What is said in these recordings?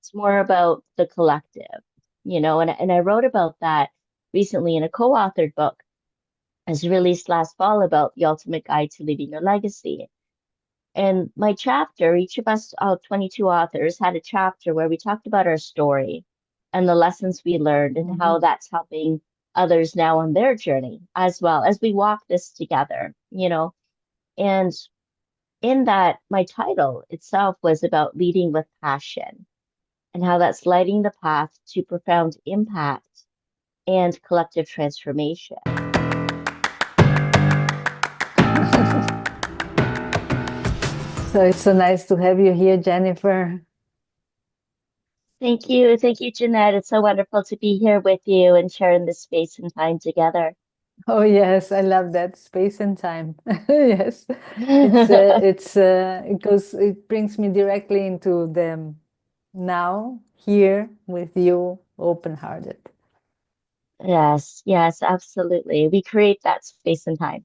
It's more about the collective, and I wrote about that recently in a co-authored book as released last fall about the ultimate guide to leaving your legacy. And my chapter, each of us, 22 authors, had a chapter where we talked about our story and the lessons we learned and Mm-hmm. how that's helping others now on their journey as well as we walk this together. And in that, my title itself was about leading with passion and how that's lighting the path to profound impact and collective transformation. So it's so nice to have you here, Jennifer. Thank you. Thank you, Jeanette. It's so wonderful to be here with you and sharing this space and time together. Oh yes, I love that space and time. Yes, it brings me directly into the now here with you, open-hearted. Yes, yes, absolutely. We create that space and time.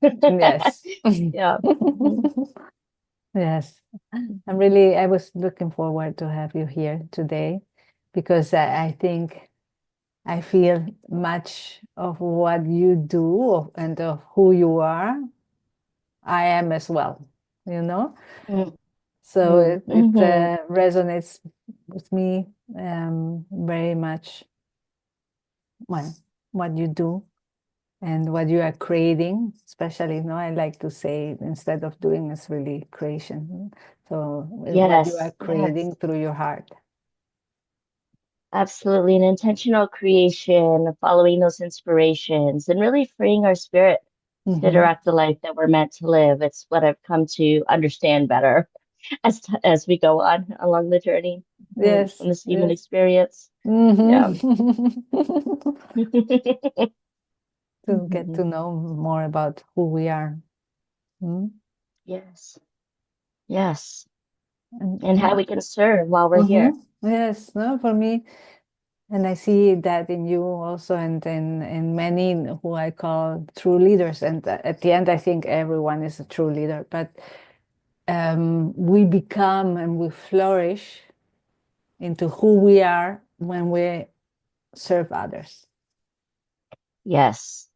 Yes. Yeah. Mhm. Yes. I was looking forward to have you here today because I think I feel much of what you do and of who you are, I am as well, you know? So Mhm. it Mhm. resonates with me very much, well, what you do and what you are creating, especially, I like to say instead of doing is really creation. So what you are Yes, yes, creating through your heart. absolutely. An intentional creation, following those inspirations, and really freeing our spirit to Hmm. direct the life that we're meant to live. It's what I've come to understand better as we go on along the journey Yes, in this human yes. experience. Hmm. Yeah. To get Mhm. to know more about who we are. Mm. Yes, yes. And, And how we can serve while we're mhm. here. Yes, no, for me, and I see that in you also, and in many who I call true leaders. And at the end, I think everyone is a true leader, but we become and we flourish into who we are when we serve others. Yes,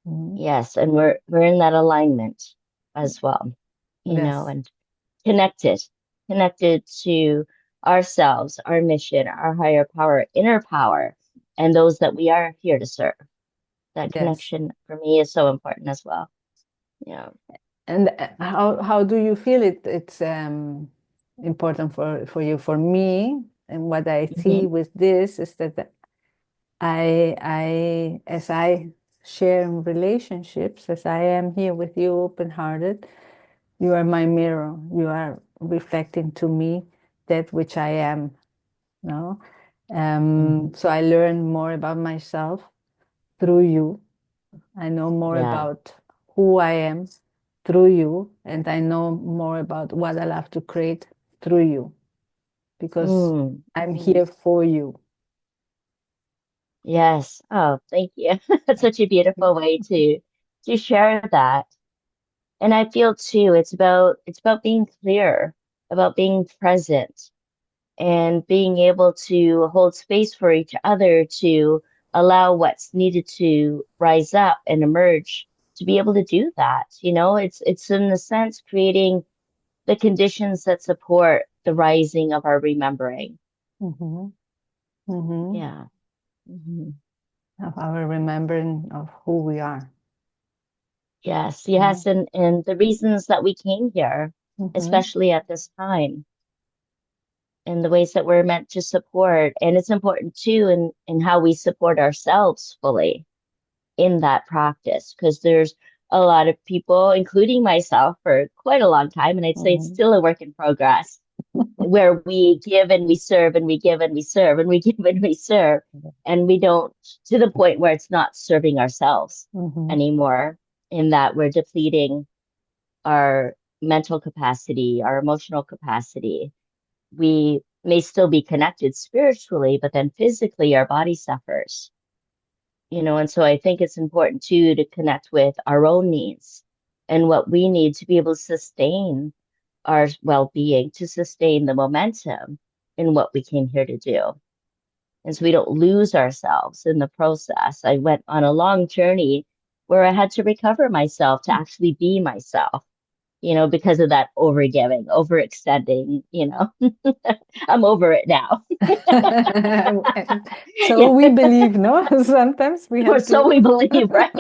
Mhm. yes. And we're in that alignment as well, Yes, and connected, connected to ourselves, our mission, our higher power, inner power, and those that we are here to serve. That yes. connection for me is so important as well. Yeah. And how do you feel it's important for you? For me, and what I Hmm. see with this is that I as I share in relationships, as I am here with you, open-hearted, you are my mirror. You are reflecting to me that which I am. No, Hmm. so I learn more about myself through you. I know more Yeah. about who I am through you, and I know more about what I love to create through you because Mm. I'm Mm. here for you. Yes. Oh, thank you. That's such a beautiful way to share that. And I feel too, it's about being clear, about being present and being able to hold space for each other to allow what's needed to rise up and emerge to be able to do that. It's in a sense creating the conditions that support the rising of our remembering. Mm-hmm. Mm-hmm. Yeah. Hmm. Of our remembering of who we are. Yes, yes, and the reasons that we came here, Mm-hmm. especially at this time, and the ways that we're meant to support. And it's important too in how we support ourselves fully in that practice, because there's a lot of people, including myself, for quite a long time, and I'd say it's Mm-hmm. still a work in progress, where we give and we serve and we give and we serve and we give and we serve, and we don't, to the point where it's not serving ourselves Mm-hmm. anymore, in that we're depleting our mental capacity, our emotional capacity. We may still be connected spiritually, but then physically our body suffers. And so I think it's important too to connect with our own needs and what we need to be able to sustain our well-being, to sustain the momentum in what we came here to do. And so we don't lose ourselves in the process. I went on a long journey where I had to recover myself to actually be myself, because of that overgiving, overextending, I'm over it now. So Yeah, we believe, no? Sometimes we or have so we to. believe, right?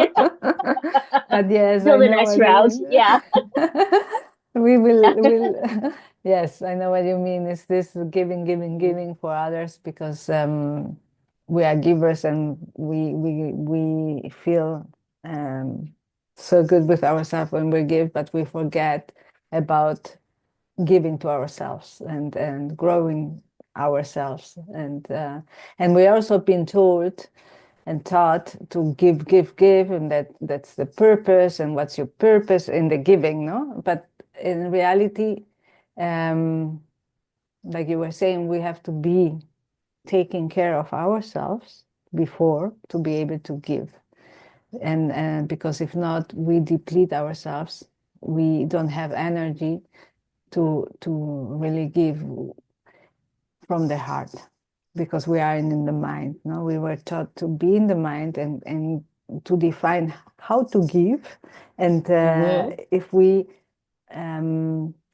But yes, Till I the know next what you round. mean. Yeah. We will. Yes, I know what you mean. Is this giving, giving, giving for others because we are givers and we feel um, so good with ourselves when we give, but we forget about giving to ourselves and growing ourselves and we also been told and taught to give and that's the purpose and what's your purpose in the giving, no? But in reality, um like you were saying, we have to be taking care of ourselves before to be able to give, and because if not we deplete ourselves, we don't have energy to really give from the heart because we are in the mind. No, we were taught to be in the mind and to define how to give, and Hmm. if we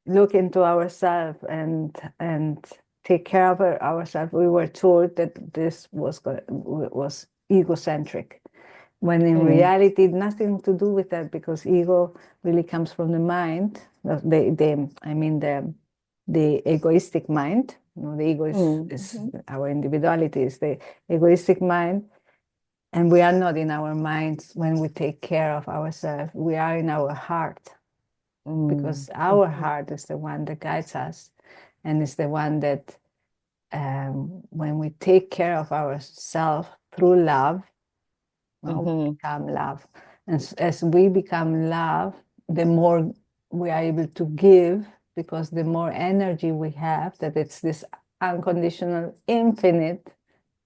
look into ourselves and take care of ourselves, we were told that this was egocentric when in Mm. reality nothing to do with that because ego really comes from the mind, I mean the egoistic mind. You know, the ego is Mm. our individuality is the egoistic mind, and we are not in our minds when we take care of ourselves. We are in our heart Mm. because our Hmm. heart is the one that guides us and is the one that when we take care of ourselves through love, well, we Hmm. become love. And as we become love, the more we are able to give, because the more energy we have, that it's this unconditional, infinite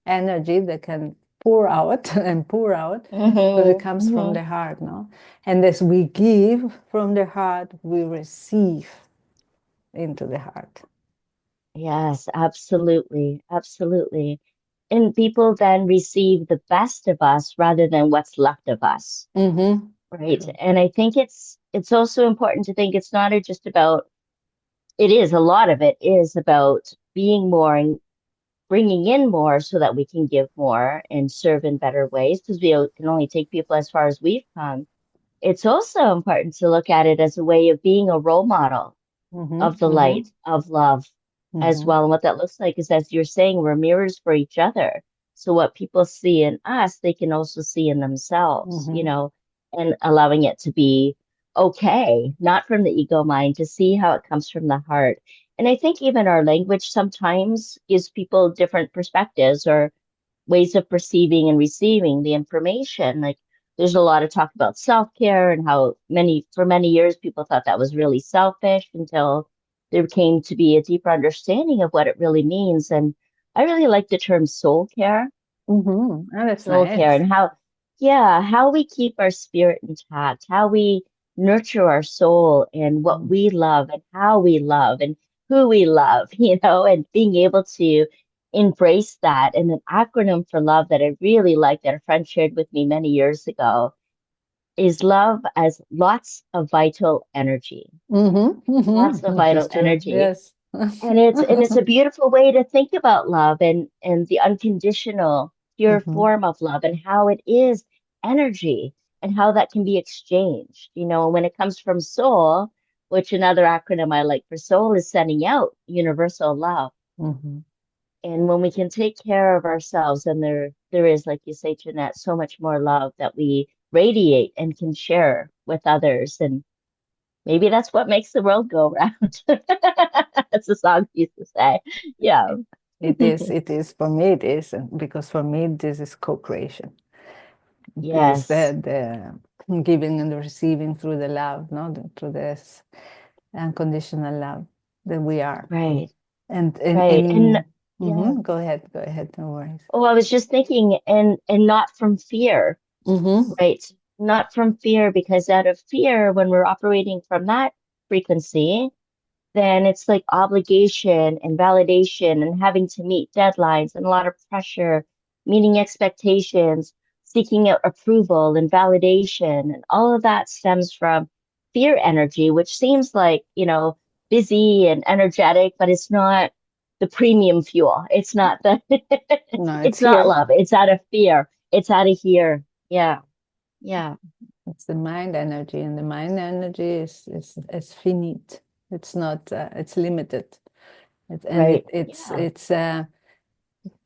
energy that can pour out and pour out, but it Hmm. comes from Hmm. the heart, no? And as we give from the heart, we receive into the heart. Yes, absolutely. Absolutely. And people then receive the best of us rather than what's left of us, Mm-hmm. right? True. And I think it's also important to think it's not just about, it is, a lot of it is about being more and bringing in more so that we can give more and serve in better ways because can only take people as far as we've come. It's also important to look at it as a way of being a role model of Mm-hmm. the Mm-hmm. light, of love as Mm-hmm. well. And what that looks like is, as you're saying, we're mirrors for each other. So what people see in us, they can also see in themselves, Mm-hmm. and allowing it to be okay, not from the ego mind, to see how it comes from the heart. And I think even our language sometimes gives people different perspectives or ways of perceiving and receiving the information. Like there's a lot of talk about self-care and how for many years, people thought that was really selfish until there came to be a deeper understanding of what it really means. And I really like the term soul care, Mm-hmm. Oh, that's soul care, nice. and how we keep our spirit intact, how we nurture our soul and what Mm-hmm. we love and how we love and who we love, and being able to embrace that. And an acronym for love that I really like that a friend shared with me many years ago is love as lots of vital energy. Mm-hmm. Lots of Mm-hmm. Which is vital true. energy. Yes. And it's a beautiful way to think about love and the unconditional pure Mm-hmm. form of love and how it is energy and how that can be exchanged. When it comes from soul, which another acronym I like for soul is sending out universal love. Mm-hmm. And when we can take care of ourselves, and there is, like you say, Jeanette, so much more love that we radiate and can share with others. And maybe that's what makes the world go round. That's a song used to say. Yeah. It is. It is. For me, it is. And because for me, this is co-creation. This is Yes. the giving and the receiving through the love, no, through this unconditional love that we are. Right. And Right. And yeah. go ahead. Go ahead. No worries. Oh, I was just thinking, and not from fear, Mm-hmm. right? Not from fear, because out of fear, when we're operating from that frequency, then it's like obligation and validation and having to meet deadlines and a lot of pressure, meeting expectations, seeking out approval and validation. And all of that stems from fear energy, which seems like, busy and energetic, but it's not the premium fuel. It's not the, No, it's it's not here. love. It's out of fear. It's out of here. Yeah. Yeah. It's the mind energy, and the mind energy is finite. It's not. It's limited. Right. Yeah. It's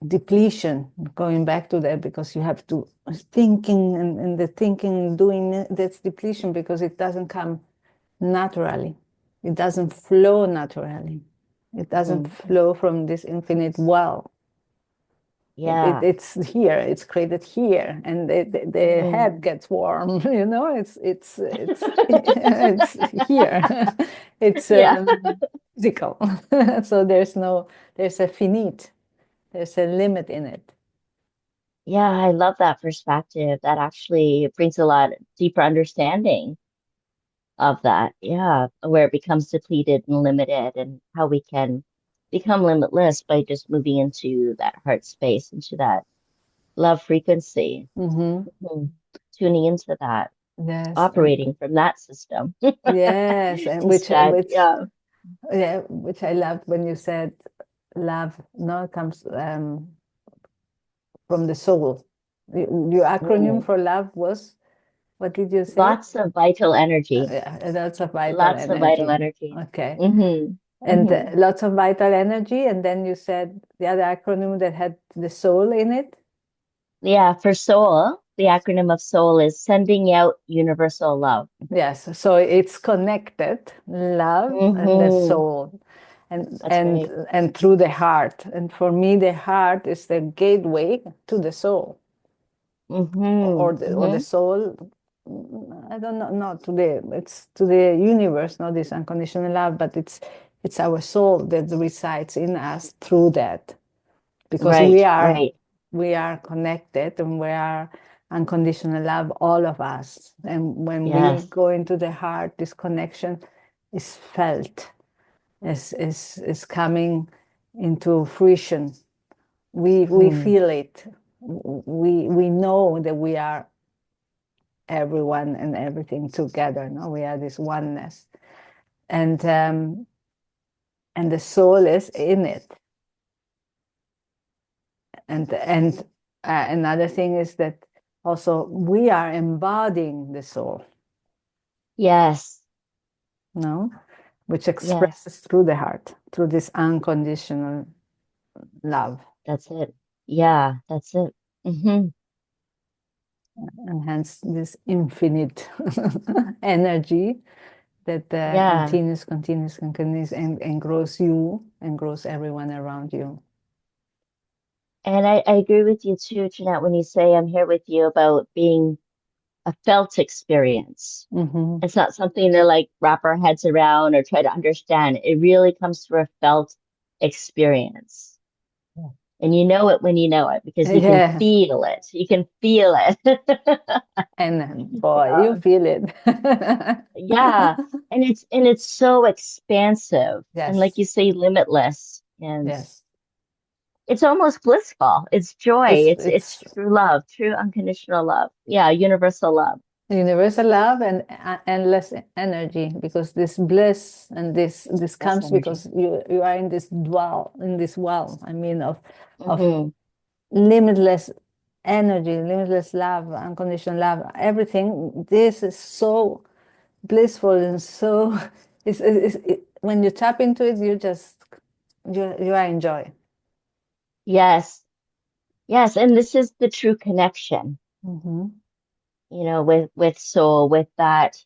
depletion. Going back to that, because you have to thinking, and the thinking doing that's depletion, because it doesn't come naturally. It doesn't flow naturally. It doesn't Mhm. flow from this infinite well. Yeah. It's here. It's created here, and the head Mm. gets warm. It's here. It's Yeah. physical. So there's a finite. There's a limit in it. Yeah, I love that perspective. That actually brings a lot deeper understanding of that. Yeah, where it becomes depleted and limited, and how we can become limitless by just moving into that heart space, into that love frequency, Hmm. Mhm. Tuning into that, Yes, operating from that system yes, and instead. Yeah. which I loved when you said love. No, comes from the soul. Your acronym Mm. for love was, what did you say? Lots of vital energy. Yeah, lots of vital Lots of vital energy. energy. Okay. Hmm. And Hmm. lots of vital energy. And then you said the other acronym that had the soul in it. Yeah, for soul, the acronym of soul is sending out universal love. Yes. So it's connected, love and the Hmm. soul. And That's and right. and through the heart. And for me, the heart is the gateway to the soul. Hmm. Or the Hmm. soul. I don't know, not to the, it's to the universe, not this unconditional love, but it's our soul that resides in us through that, because Right, right. we are connected, and we are unconditional love, all of us. And when we Yes. go into the heart, this connection is felt, is coming into fruition. We Hmm. feel it. We know that we are everyone and everything together. No, we are this oneness, and the soul is in it. And another thing is that also we are embodying the soul, Yes. no, which Yes. expresses through the heart, through this unconditional love, That's it. Yeah, that's it. Hmm. and hence this infinite energy that Yeah. continues, and grows you and grows everyone around you. And I agree with you too, Jeanette, when you say I'm here with you about being a felt experience. Hmm. It's not something to like wrap our heads around or try to understand. It really comes through a felt experience. And you know it when you know it because you can Yeah, feel it. You can feel it. and boy, you Yeah. feel it. Yeah. And it's so expansive and like Yes, you say, limitless. And yes. it's almost blissful. It's joy. It's It's true love, true unconditional love. Yeah, universal love. universal love and endless energy, because this bliss and this That's comes energy. because you are in this well, I mean, of Hmm. limitless energy, limitless love, unconditional love, everything. This is so blissful, and so when you tap into it, you are in joy. Yes. Yes. And this is the true connection, Hmm. with soul, with that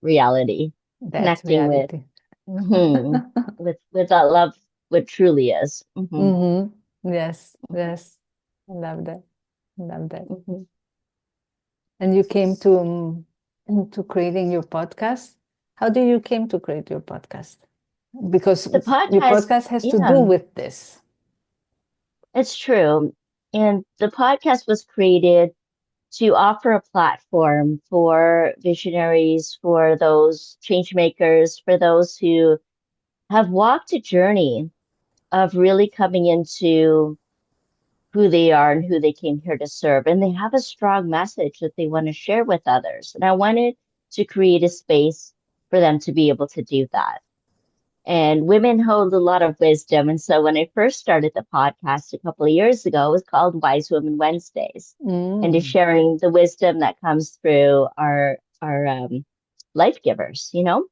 reality, That's connecting with reality. hmm with that love, what truly is. Hmm. Hmm. Yes, Hmm. yes. I love that. I love that. Hmm. And you came to creating your podcast. How did you came to create your podcast? Because The your podcast, podcast has to do yeah, with this. it's true. And the podcast was created to offer a platform for visionaries, for those change makers, for those who have walked a journey of really coming into who they are and who they came here to serve. And they have a strong message that they want to share with others. And I wanted to create a space for them to be able to do that. And women hold a lot of wisdom. And so when I first started the podcast a couple of years ago, it was called Wise Women Wednesdays. And just Mm. sharing the wisdom that comes through our life givers, you know?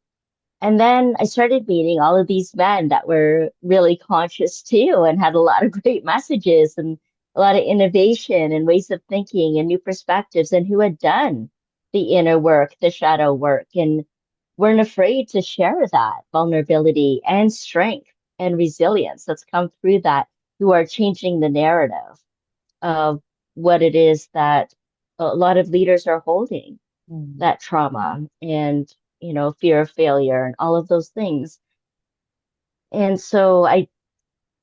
And then I started meeting all of these men that were really conscious too and had a lot of great messages and a lot of innovation and ways of thinking and new perspectives and who had done the inner work, the shadow work, and weren't afraid to share that vulnerability and strength and resilience that's come through that, who are changing the narrative of what it is that a lot of leaders are holding, Mm. that trauma and fear of failure and all of those things. And so I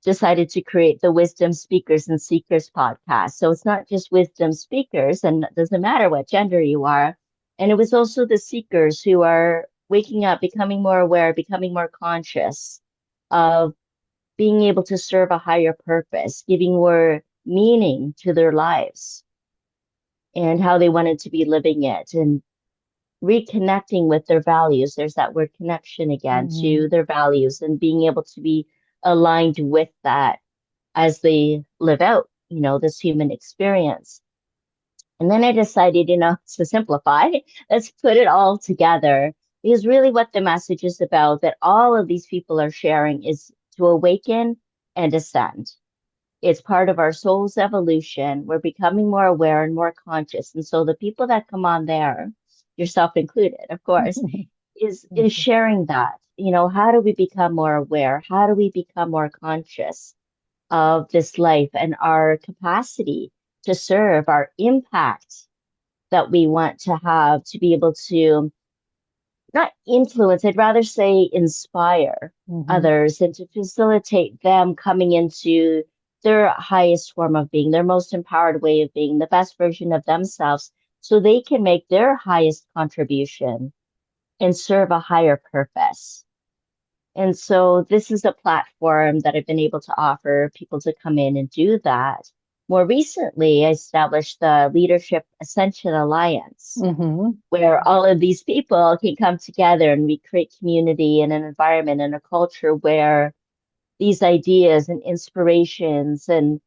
decided to create the Wisdom Speakers and Seekers podcast. So it's not just wisdom speakers, and it doesn't matter what gender you are. And it was also the seekers who are waking up, becoming more aware, becoming more conscious of being able to serve a higher purpose, giving more meaning to their lives and how they wanted to be living it, and reconnecting with their values. There's that word connection again, to Mhm. their values and being able to be aligned with that as they live out, this human experience. And then I decided, to simplify, let's put it all together. Because really what the message is about that all of these people are sharing is to awaken and ascend. It's part of our soul's evolution. We're becoming more aware and more conscious. And so the people that come on there, yourself included, of course, is Okay. sharing that. How do we become more aware? How do we become more conscious of this life and our capacity to serve, our impact that we want to have, to be able to not influence, I'd rather say inspire Mhm. others and to facilitate them coming into their highest form of being, their most empowered way of being, the best version of themselves, so they can make their highest contribution and serve a higher purpose. And so this is a platform that I've been able to offer people to come in and do that. More recently, I established the Leadership Ascension Alliance, Mhm. where all of these people can come together and we create community and an environment and a culture where these ideas and inspirations and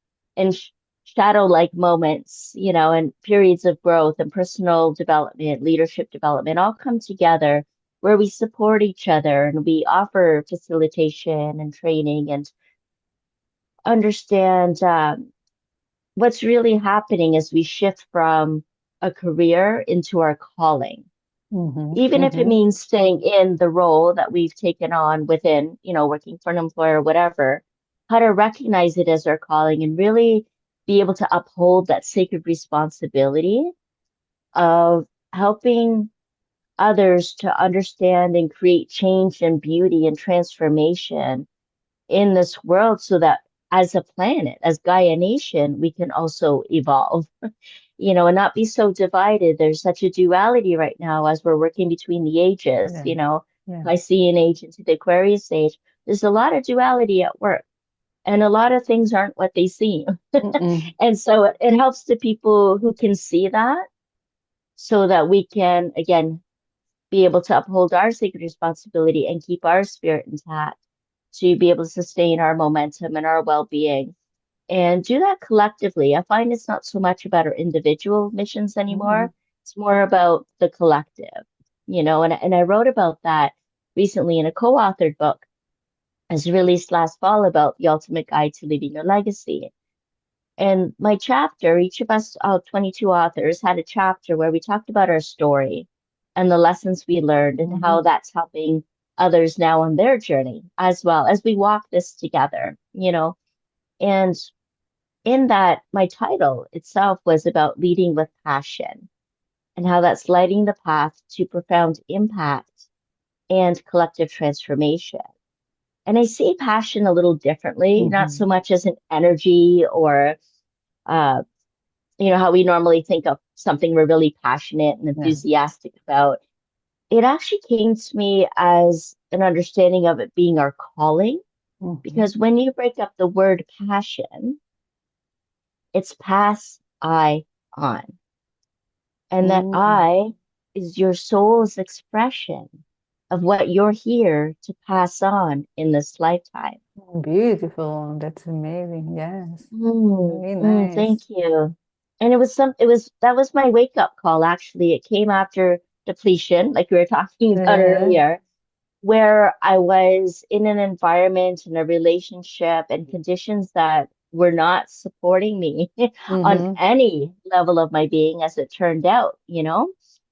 shadow like moments, and periods of growth and personal development, leadership development all come together, where we support each other and we offer facilitation and training and understand what's really happening as we shift from a career into our calling, Mhm. even if it Mhm. means staying in the role that we've taken on within, working for an employer, whatever, how to recognize it as our calling and really be able to uphold that sacred responsibility of helping others to understand and create change and beauty and transformation in this world, so that as a planet, as Gaia Nation, we can also evolve, and not be so divided. There's such a duality right now as we're working between the ages, Yeah. Yeah. Piscean age into the Aquarius age. There's a lot of duality at work, and a lot of things aren't what they seem. Mm-mm. And so it helps the people who can see that, so that we can, again, be able to uphold our sacred responsibility and keep our spirit intact, to be able to sustain our momentum and our well-being and do that collectively. I find it's not so much about our individual missions Mhm. anymore. It's more about the collective, and I wrote about that recently in a co-authored book as released last fall, about the ultimate guide to leaving your legacy. And my chapter, each of us, 22 authors, had a chapter where we talked about our story and the lessons we learned and how Mhm. that's helping others now on their journey as well as we walk this together. And in that, my title itself was about leading with passion and how that's lighting the path to profound impact and collective transformation. And I see passion a little differently, not so Mhm. much as an energy or, uh, how we normally think of something we're really passionate and Yeah. enthusiastic about. it actually came to me as an understanding of it being our calling, Mhm. because when you break up the word passion, it's pass I on. And that Mm. I is your soul's expression of what you're here to pass on in this lifetime. Beautiful. That's amazing. Yes. Very Thank nice. you. And that was my wake up call, actually. It came after depletion, like we were talking about Yes. earlier, where I was in an environment and a relationship and conditions that were not supporting me on Mm-hmm. any level of my being, as it turned out,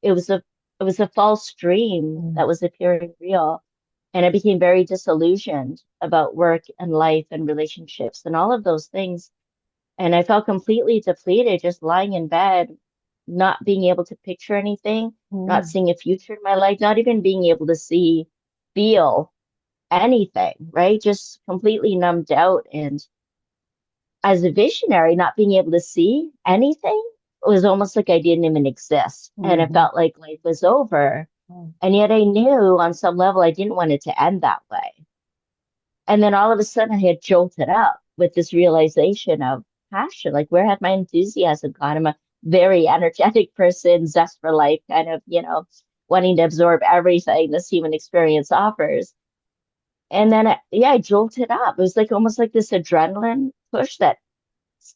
It was a it was a false dream that was appearing real. And I became very disillusioned about work and life and relationships and all of those things. And I felt completely depleted just lying in bed, not being able to picture anything, not Mm-hmm. seeing a future in my life, not even being able to see, feel anything, right? Just completely numbed out. And as a visionary, not being able to see anything, it was almost like I didn't even exist. And it Mm-hmm. felt like life was over. And yet I knew on some level I didn't want it to end that way. And then all of a sudden I had jolted up with this realization of passion. Like, where had my enthusiasm gone? I'm a very energetic person, zest for life, kind of, wanting to absorb everything this human experience offers. And then, yeah, I jolted up. It was like almost like this adrenaline push that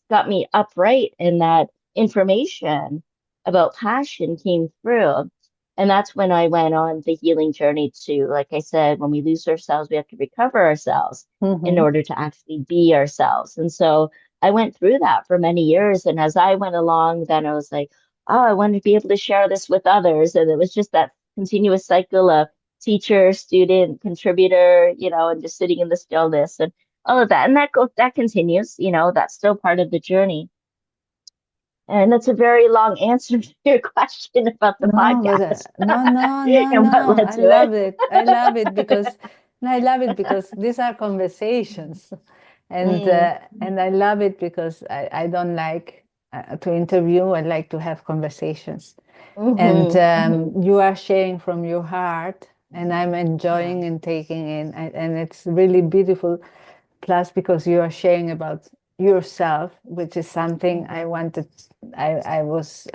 got me upright, and that information about passion came through. And that's when I went on the healing journey to, like I said, when we lose ourselves, we have to recover ourselves in Mm-hmm. order to actually be ourselves. And so I went through that for many years. And as I went along, then I was like, oh, I want to be able to share this with others. And it was just that continuous cycle of teacher, student, contributor, and just sitting in the stillness. And all of that. And that continues, that's still part of the journey. And that's a very long answer to your question about the No, but podcast no, no, no, and what no. led I to love it. it. I love it because I love it because these are conversations, and I love it because I don't like to interview. I like to have conversations, and Hmm. you are sharing from your heart, and I'm Yeah. enjoying and taking in, and it's really beautiful. Plus, because you are sharing about yourself, which is something I Hmm. wanted. I was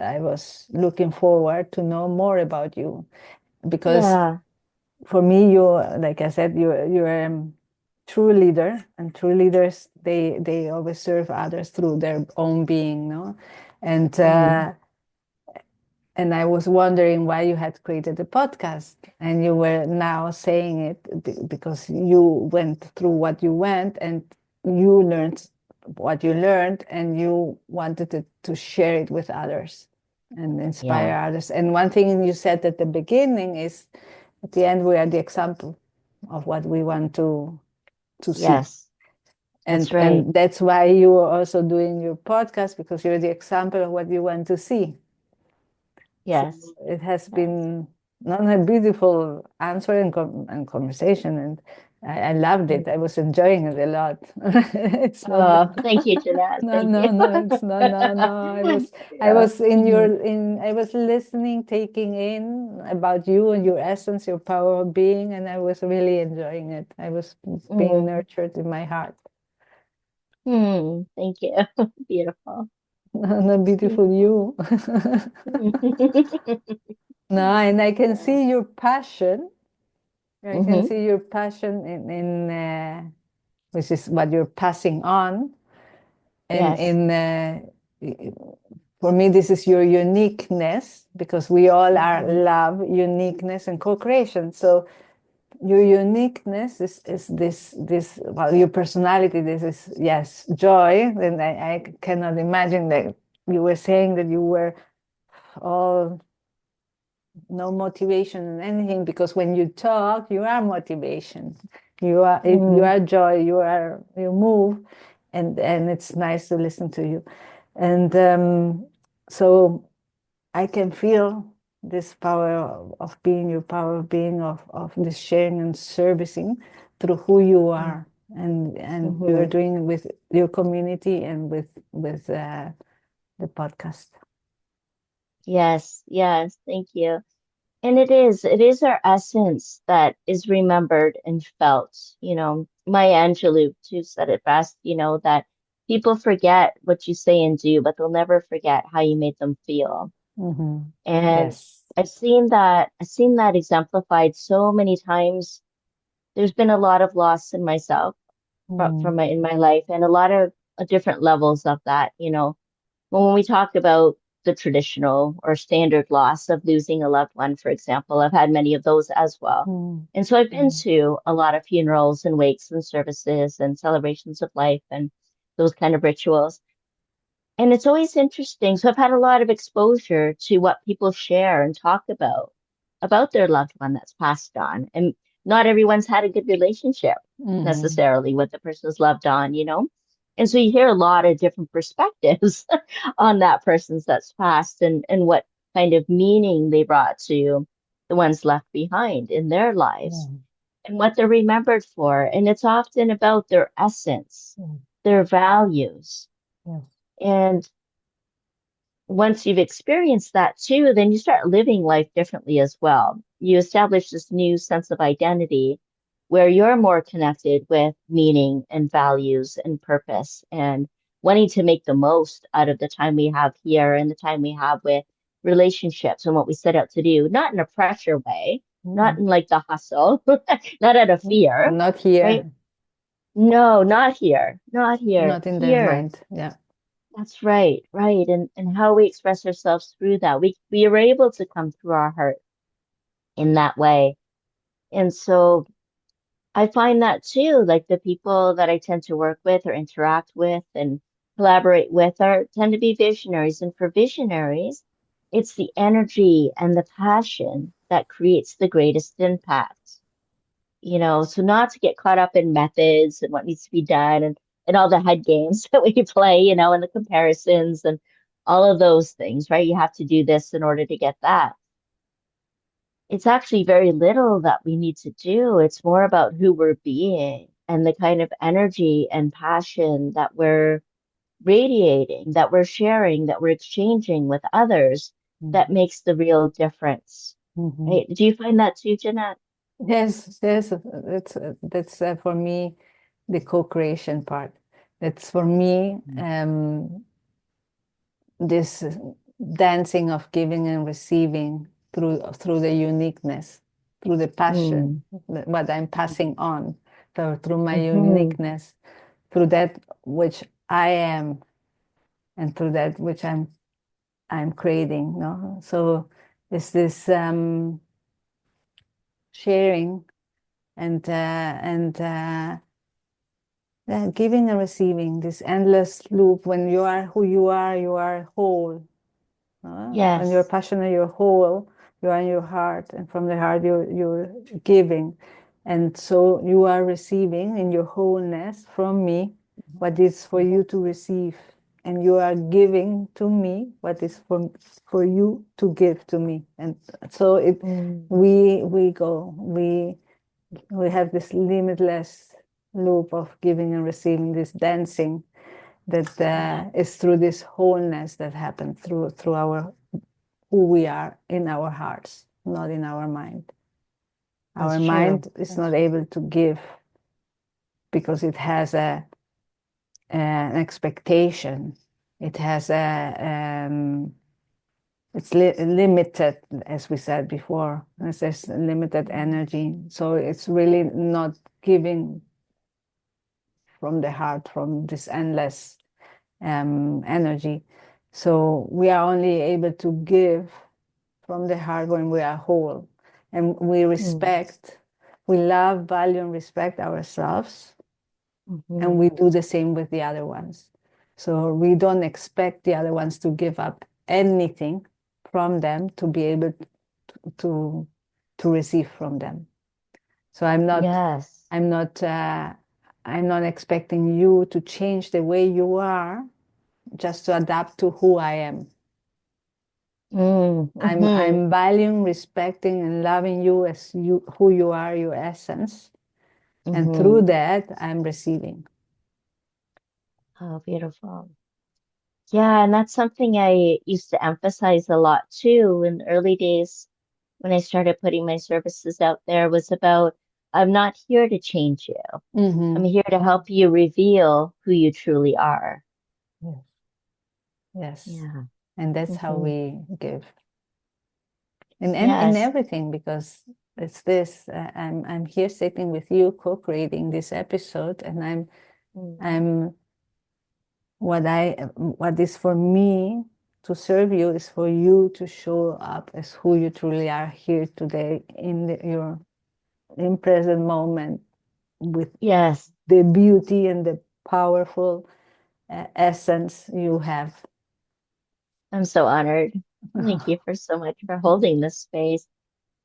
looking forward to know more about you because Yeah. for me, you, like I said, you're a true leader, and true leaders they always serve others through their own being, no, and Hmm. uh, and I was wondering why you had created a podcast, and you were now saying it because you went through what you went, and you learned what you learned, and you wanted to share it with others and inspire Yeah. others. And one thing you said at the beginning is, at the end, we are the example of what we want to see. Yes. That's right. And that's why you are also doing your podcast, because you're the example of what you want to see. So Yes. it has Yes. been not a beautiful answer and conversation, and I loved it. I Mhm. was enjoying it a lot. It's not Oh, that. thank you, Jeanette. No, Thank you. no, no, it's not. No, no. I Yeah. was in Hmm. I was listening, taking in about you and your essence, your power of being, and I was really enjoying it. I was being Hmm. nurtured in my heart. Thank you. Beautiful. And a beautiful Beautiful. you. Hmm. No, and I can Yeah. see your passion. I can Hmm. see your passion which is what you're passing on. And Yes. for me, this is your uniqueness, because we all are Hmm. love, uniqueness, and co-creation. So your uniqueness is this, well, your personality. This is, yes, joy. And I cannot imagine that you were saying that you were all no motivation in anything, because when you talk, you are motivation. You Mm. are joy. You move, and it's nice to listen to you. And so I can feel this power of being, your power of being, of this sharing and servicing through who you are, and you're Mm-hmm. doing with your community and with the podcast. Yes, yes, thank you. And it is our essence that is remembered and felt. Maya Angelou too said it best, that people forget what you say and do, but they'll never forget how you made them feel. Mm-hmm. And Yes. I've seen that exemplified so many times. There's been a lot of loss in myself Mm, from in my life, and a lot of different levels of that. When we talk about the traditional or standard loss of losing a loved one, for example, I've had many of those as well. mm, And so I've been mm, to a lot of funerals and wakes and services and celebrations of life and those kind of rituals. And it's always interesting. So I've had a lot of exposure to what people share and talk about their loved one that's passed on. And not everyone's had a good relationship mm, necessarily with the person's loved on. And so you hear a lot of different perspectives on that person's that's passed and what kind of meaning they brought to the ones left behind in their lives mm, and what they're remembered for. And it's often about their essence, mm, their values. yes. And once you've experienced that too, then you start living life differently as well. You establish this new sense of identity where you're more connected with meaning and values and purpose and wanting to make the most out of the time we have here and the time we have with relationships and what we set out to do, not in a pressure way, not Mm, in like the hustle, not out of mm. fear, Not right? here, No, not here, not here, not in their here. mind. Yeah. That's right, right. And how we express ourselves through that. We are able to come through our heart in that way. And so I find that too, like the people that I tend to work with or interact with and collaborate with are tend to be visionaries. And for visionaries, it's the energy and the passion that creates the greatest impact. So not to get caught up in methods and what needs to be done and all the head games that we play, and the comparisons and all of those things, right? You have to do this in order to get that. It's actually very little that we need to do. It's more about who we're being and the kind of energy and passion that we're radiating, that we're sharing, that we're exchanging with others that Mm, makes the real difference. mhm. Right? Do you find that too, Jeanette? Yes, yes, that's for me the co-creation part. That's for me this dancing of giving and receiving through the uniqueness, through the passion, Mm. what I'm passing on, through my Mm-hmm. uniqueness, through that which I am, and through that which I'm creating. No, so it's this sharing and giving and receiving, this endless loop. When you are who you are whole. When you're Yes. passionate, you're whole, you are in your heart, and from the heart you're giving. And so you are receiving in your wholeness from me what is for you to receive. And you are giving to me what is for you to give to me. And so Mm. we have this limitless loop of giving and receiving, this dancing that is through this wholeness that happens through our who we are in our hearts, not in our mind. Our That's true. mind is That's not true. able to give because it has an expectation. It has it's limited, as we said before. There's limited Mm. energy, so it's really not giving from the heart, from this endless energy. So we are only able to give from the heart when we are whole, and we Mm. respect, we love, value, and respect ourselves, and Mm-hmm. we do the same with the other ones. So we don't expect the other ones to give up anything from them to be able to to receive from them. So Yes. I'm not I'm not expecting you to change the way you are just to adapt to who I am. Mm. Mm-hmm. I'm valuing, respecting, and loving you as you who you are, your essence. And through Mm-hmm. that, I'm receiving. Oh, beautiful. Yeah, and that's something I used to emphasize a lot too in the early days when I started putting my services out there was about, I'm not here to change you. I'm Mm-hmm. here to help you reveal who you truly are. Yes. Yes. Yeah. And that's how Hmm. we give. And in Yes. everything, because it's this, I'm here sitting with you, co-creating this episode, and Mm. I'm what is for me to serve you is for you to show up as who you truly are here today in your in present moment with Yes. the beauty and the powerful essence you have. I'm so honored. Thank you for so much for holding this space.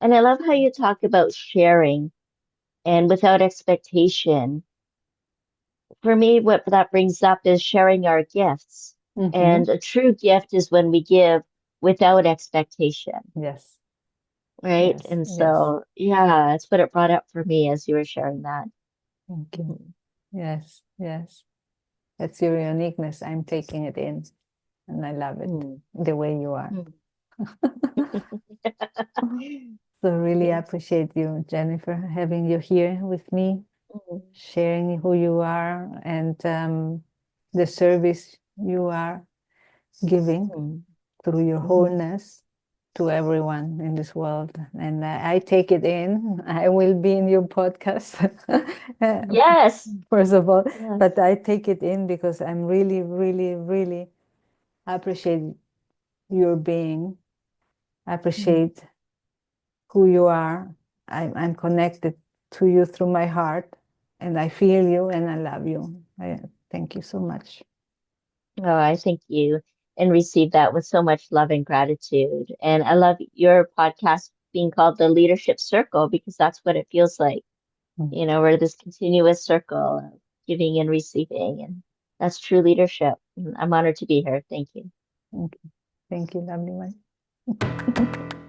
And I love how you talk about sharing and without expectation. For me, what that brings up is sharing our gifts. Mm-hmm. And a true gift is when we give without expectation, Yes, right? yes, And yes. so, yeah, that's what it brought up for me as you were sharing that. Thank you. Mhm. Yes, yes. That's your uniqueness. I'm taking it in and I love it Mm. the way you are. Mm. So really Yeah. appreciate you, Jennifer, having you here with me, Mm. sharing who you are and the service you are giving Mm. through your Mhm. wholeness to everyone in this world. And I take it in. I will be in your podcast, Yes. first of all, Yes. but I take it in because I'm really, really, really appreciate your being, Mm. appreciate who you are. I'm connected to you through my heart, and I feel you and I love you. Thank you so much. Oh, I thank you and receive that with so much love and gratitude. And I love your podcast being called the Leadership Circle because that's what it feels like. Mm. We're this continuous circle of giving and receiving, and that's true leadership. And I'm honored to be here. Thank you. Thank you. Thank you, lovely one.